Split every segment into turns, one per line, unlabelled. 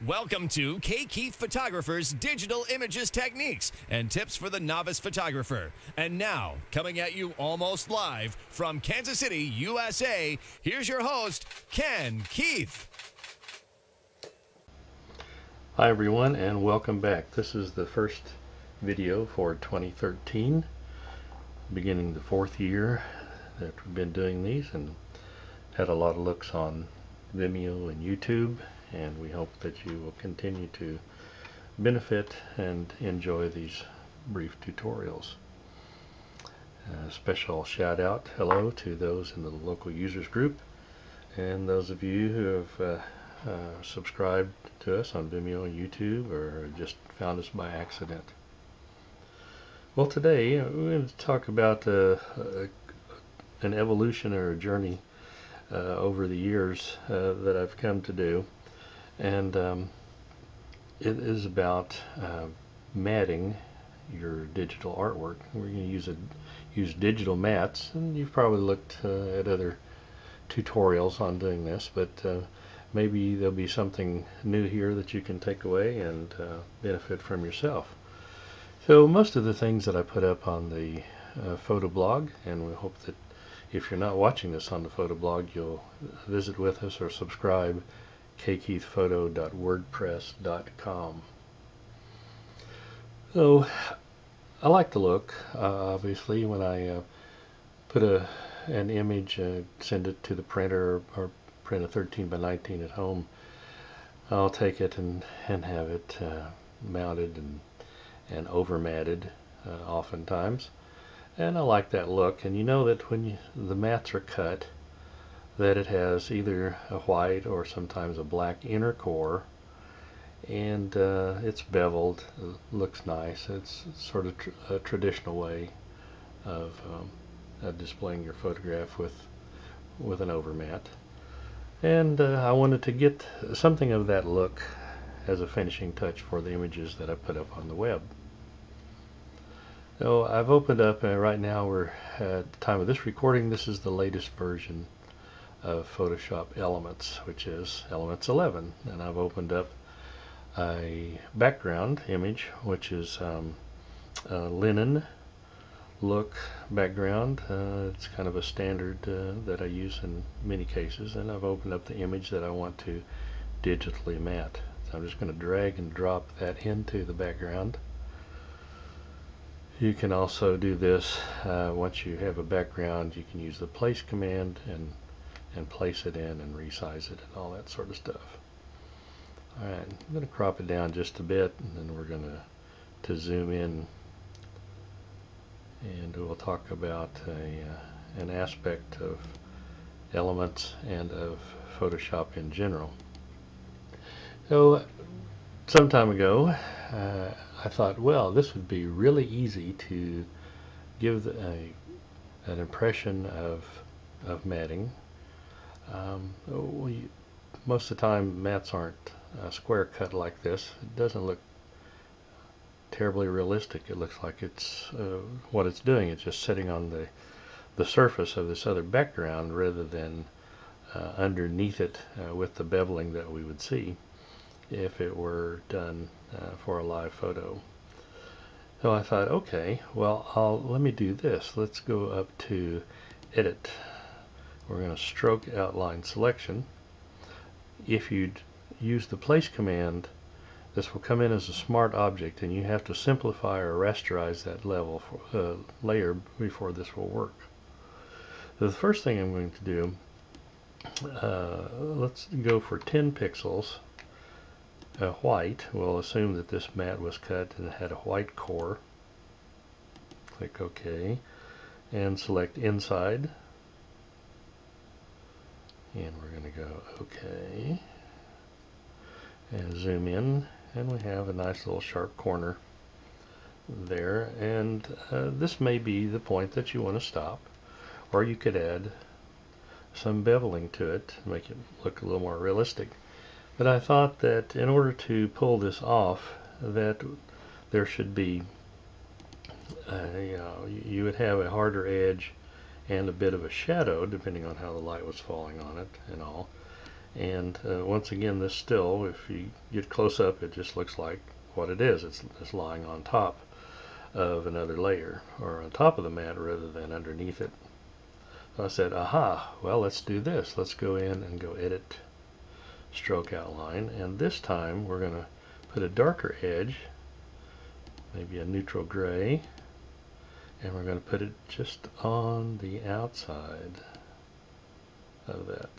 Welcome to K. Keith Photographer's Digital Images Techniques and Tips for the Novice Photographer. And now, coming at you almost live from Kansas City, USA, here's your host, Ken Keith.
Hi everyone, and welcome back. This is the first video for 2013, beginning the fourth year that we've been doing these, and had a lot of looks on Vimeo and YouTube, and we hope that you will continue to benefit and enjoy these brief tutorials. Special shout out hello to those in the local users group and those of you who have subscribed to us on Vimeo and YouTube or just found us by accident. Well, today we're going to talk about an evolution or a journey over the years that I've come to do, and it is about matting your digital artwork. We're going to use digital mats, and you've probably looked at other tutorials on doing this, but maybe there'll be something new here that you can take away and benefit from yourself. So most of the things that I put up on the photo blog, and we hope that if you're not watching this on the photo blog, you'll visit with us or subscribe, kkeithphoto.wordpress.com. So I like the look, obviously, when I put an image, send it to the printer or print a 13 by 19 at home, I'll take it and have it mounted and overmatted oftentimes. And I like that look, and you know that when the mats are cut, that it has either a white or sometimes a black inner core, and it's beveled, looks nice. It's sort of a traditional way of displaying your photograph with an overmat. And I wanted to get something of that look as a finishing touch for the images that I put up on the web. So I've opened up, right now we're at the time of this recording, this is the latest version of Photoshop Elements, which is Elements 11, and I've opened up a background image, which is a linen look background. It's kind of a standard that I use in many cases, and I've opened up the image that I want to digitally mat. So I'm just going to drag and drop that into the background. You can also do this once you have a background. You can use the place command and place it in and resize it and all that sort of stuff. Alright, I'm going to crop it down just a bit, and then we're going to zoom in, and we'll talk about an aspect of Elements and of Photoshop in general. So some time ago I thought, well, this would be really easy to give an impression of matting. Most of the time mats aren't square cut like this. It doesn't look terribly realistic. It looks like it's what it's doing. It's just sitting on the surface of this other background rather than underneath it with the beveling that we would see if it were done for a live photo. So I thought, okay, well, let me do this. Let's go up to Edit. We're going to stroke outline selection. If you use the place command, this will come in as a smart object, and you have to simplify or rasterize that layer before this will work. So the first thing I'm going to do, let's go for 10 pixels. White. We'll assume that this mat was cut and it had a white core. Click OK and select inside, and we're going to go OK and zoom in, and we have a nice little sharp corner there, and this may be the point that you want to stop, or you could add some beveling to it to make it look a little more realistic. But I thought that in order to pull this off, that there should be, you would have a harder edge and a bit of a shadow, depending on how the light was falling on it and all. And once again, this still, if you get close up, it just looks like what it is. It's lying on top of another layer, or on top of the mat rather than underneath it. So I said, aha, well, let's do this. Let's go in and go edit stroke outline, and this time we're going to put a darker edge, maybe a neutral gray, and we're going to put it just on the outside of that.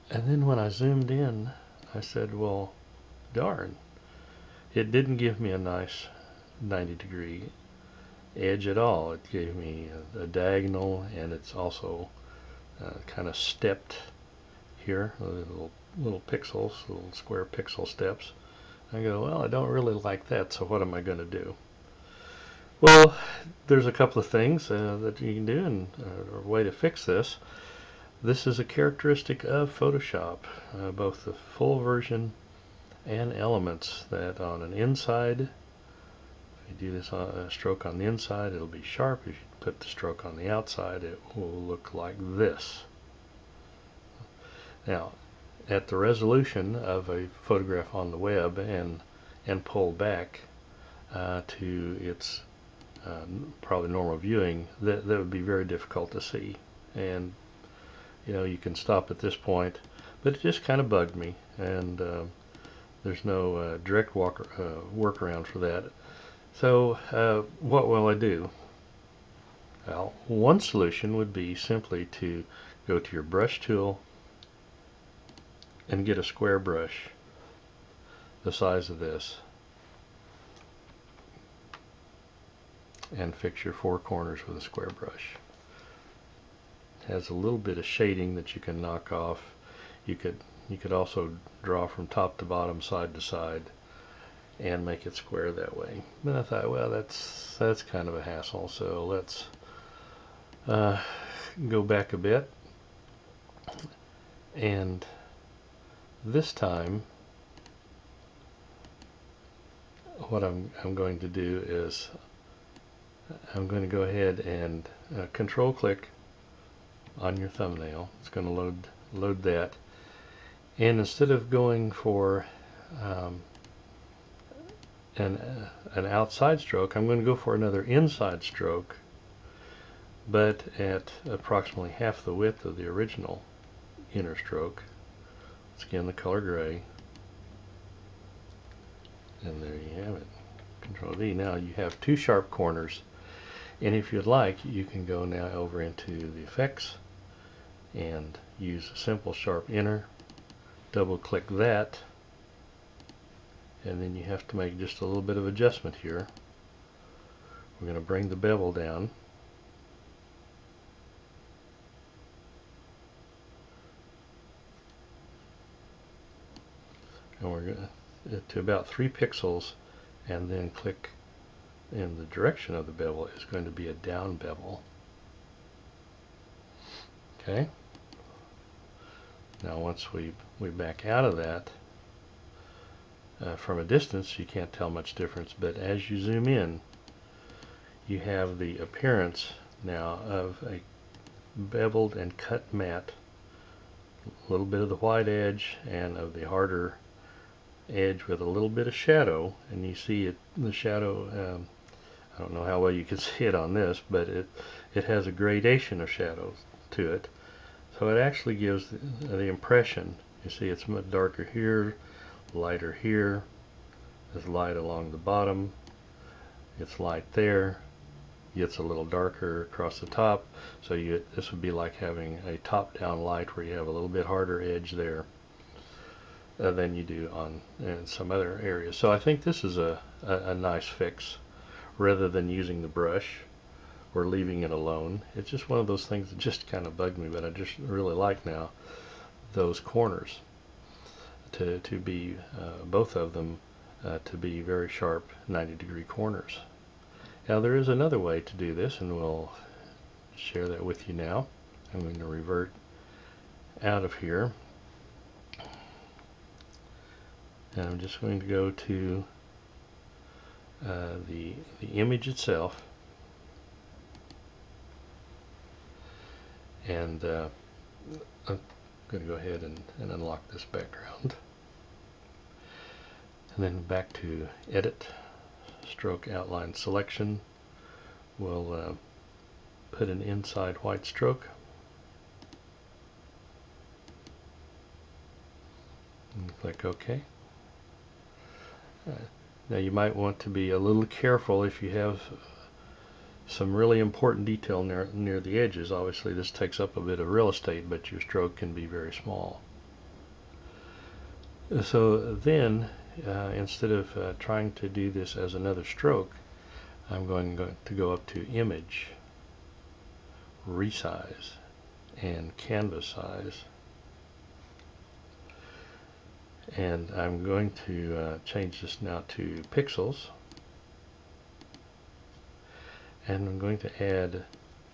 And then when I zoomed in, I said, well, darn, it didn't give me a nice 90-degree edge at all. It gave me a diagonal, and it's also kind of stepped here, little pixels, little square pixel steps. I go, well, I don't really like that, so what am I going to do? Well, there's a couple of things that you can do, and a way to fix this. This is a characteristic of Photoshop, both the full version and Elements, that on an inside, if you do this on a stroke on the inside, it'll be sharp. If you put the stroke on the outside, it will look like this. Now, at the resolution of a photograph on the web and pulled back to its probably normal viewing, that would be very difficult to see. And you can stop at this point, but it just kind of bugged me, and there's no direct workaround for that. So what will I do? Well, one solution would be simply to go to your brush tool and get a square brush the size of this and fix your four corners with a square brush. It has a little bit of shading that you can knock off. You could also draw from top to bottom, side to side, and make it square that way. But I thought, well, that's kind of a hassle, so let's go back a bit, and this time what I'm going to do is I'm going to go ahead and control click on your thumbnail. It's going to load that, and instead of going for an outside stroke, I'm going to go for another inside stroke, but at approximately half the width of the original inner stroke. Once again, the color gray, and there you have it. Control V. Now you have two sharp corners, and if you'd like, you can go now over into the effects and use a simple sharp inner, double click that, and then you have to make just a little bit of adjustment here. We're going to bring the bevel down, and we're going to about 3 pixels, and then click in the direction of the bevel is going to be a down bevel. Okay. Now once we back out of that, from a distance you can't tell much difference, but as you zoom in, you have the appearance now of a beveled and cut matte, a little bit of the white edge and of the harder edge with a little bit of shadow, and you see it, the shadow, I don't know how well you can see it on this, but it has a gradation of shadows to it, so it actually gives the impression, you see it's much darker here, lighter here, there's light along the bottom, it's light there, gets a little darker across the top, so this would be like having a top-down light where you have a little bit harder edge there than you do on in some other areas. So I think this is a nice fix, rather than using the brush or leaving it alone. It's just one of those things that just kind of bugged me, but I just really like now those corners to be both of them to be very sharp 90-degree corners. Now there is another way to do this, and we'll share that with you now. I'm going to revert out of here, and I'm just going to go to the image itself, and I'm going to go ahead and unlock this background. And then back to Edit, Stroke Outline Selection. We'll put an inside white stroke. And click OK. Now you might want to be a little careful if you have some really important detail near the edges. Obviously this takes up a bit of real estate, but your stroke can be very small. So then instead of trying to do this as another stroke, I'm going to go up to Image, Resize, and Canvas Size. And I'm going to change this now to pixels. And I'm going to add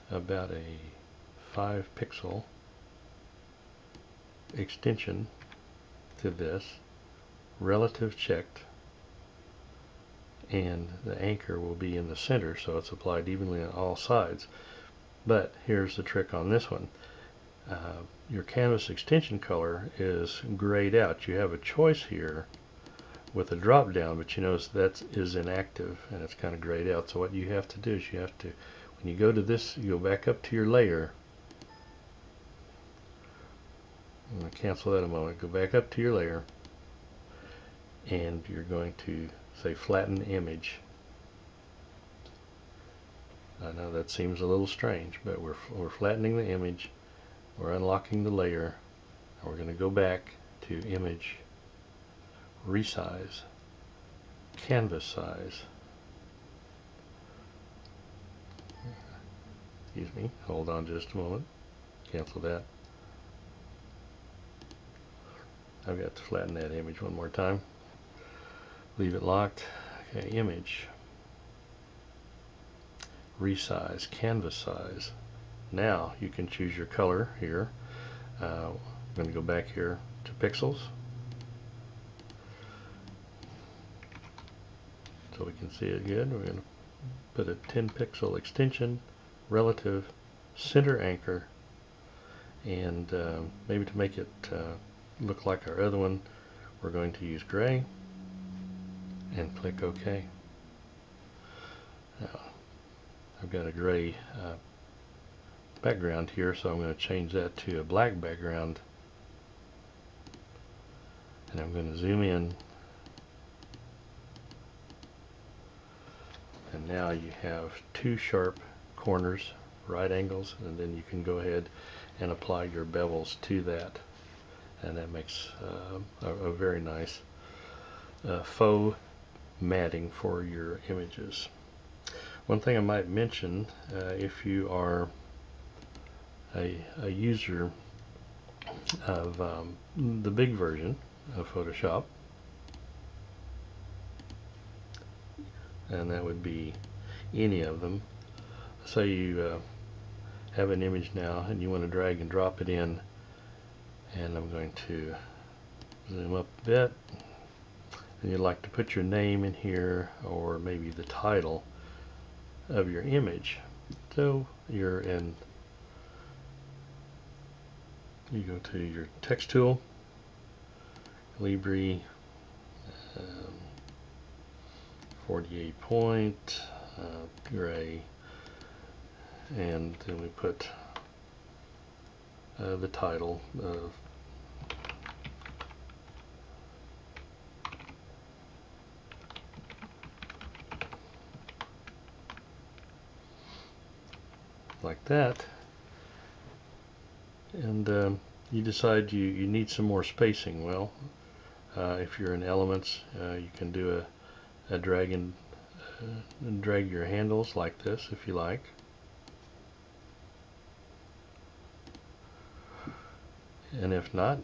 about a 5 pixel extension to this, relative checked, and the anchor will be in the center, so it's applied evenly on all sides. But here's the trick on this one. Your canvas extension color is grayed out. You have a choice here with a drop down, but you notice that is inactive and it's kind of grayed out. So what you have to do is you have to, when you go to this, you go back up to your layer. I'm going to cancel that a moment. Go back up to your layer, and you're going to say flatten image. I know that seems a little strange, but we're flattening the image. We're unlocking the layer, and we're going to go back to Image, Resize, Canvas Size. Excuse me, hold on just a moment. Cancel that. I've got to flatten that image one more time. Leave it locked. Okay, Image, Resize, Canvas Size. Now you can choose your color here. I'm going to go back here to Pixels, so we can see it good. We're going to put a 10 pixel extension, relative, center anchor, and maybe to make it look like our other one, we're going to use gray and click OK. Now, I've got a gray background here, so I'm going to change that to a black background, and I'm going to zoom in, and now you have two sharp corners, right angles, and then you can go ahead and apply your bevels to that, and that makes a very nice faux matting for your images. One thing I might mention, if you are a user of the big version of Photoshop, and that would be any of them. Say you have an image now and you want to drag and drop it in, and I'm going to zoom up a bit, and you'd like to put your name in here, or maybe the title of your image. So you're in, you go to your text tool, Libre 48 point, gray, and then we put the title of like that, and you decide you need some more spacing. Well, if you're in Elements, you can do a drag and drag your handles like this if you like. And if not,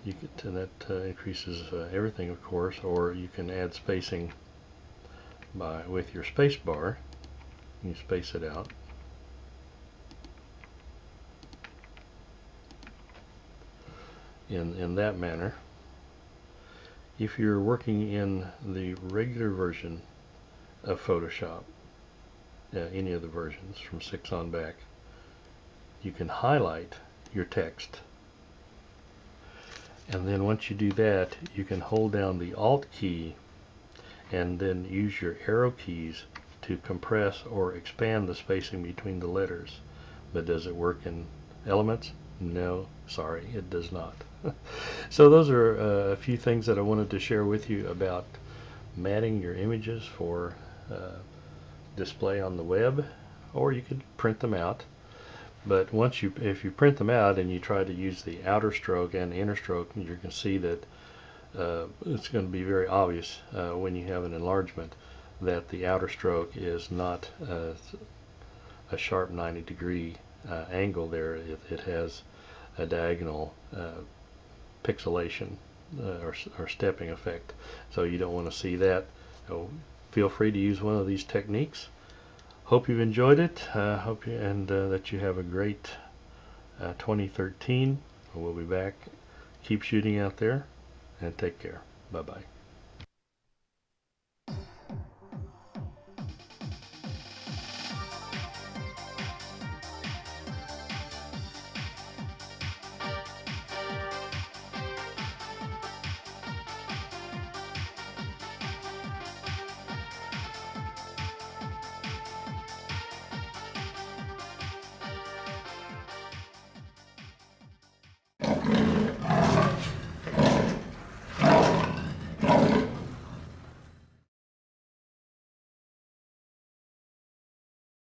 you can, that increases everything, of course, or you can add spacing with your space bar. You space it out. In that manner. If you're working in the regular version of Photoshop, any of the versions from 6 on back, you can highlight your text. And then once you do that, you can hold down the Alt key and then use your arrow keys to compress or expand the spacing between the letters. But does it work in Elements? No, sorry, it does not. So those are a few things that I wanted to share with you about matting your images for display on the web, or you could print them out. But if you print them out and you try to use the outer stroke and the inner stroke, you can see that it's going to be very obvious when you have an enlargement that the outer stroke is not a sharp 90-degree angle there. It has a diagonal pixelation or stepping effect. So you don't want to see that. So feel free to use one of these techniques. Hope you've enjoyed it. That you have a great 2013. We'll be back. Keep shooting out there and take care. Bye bye.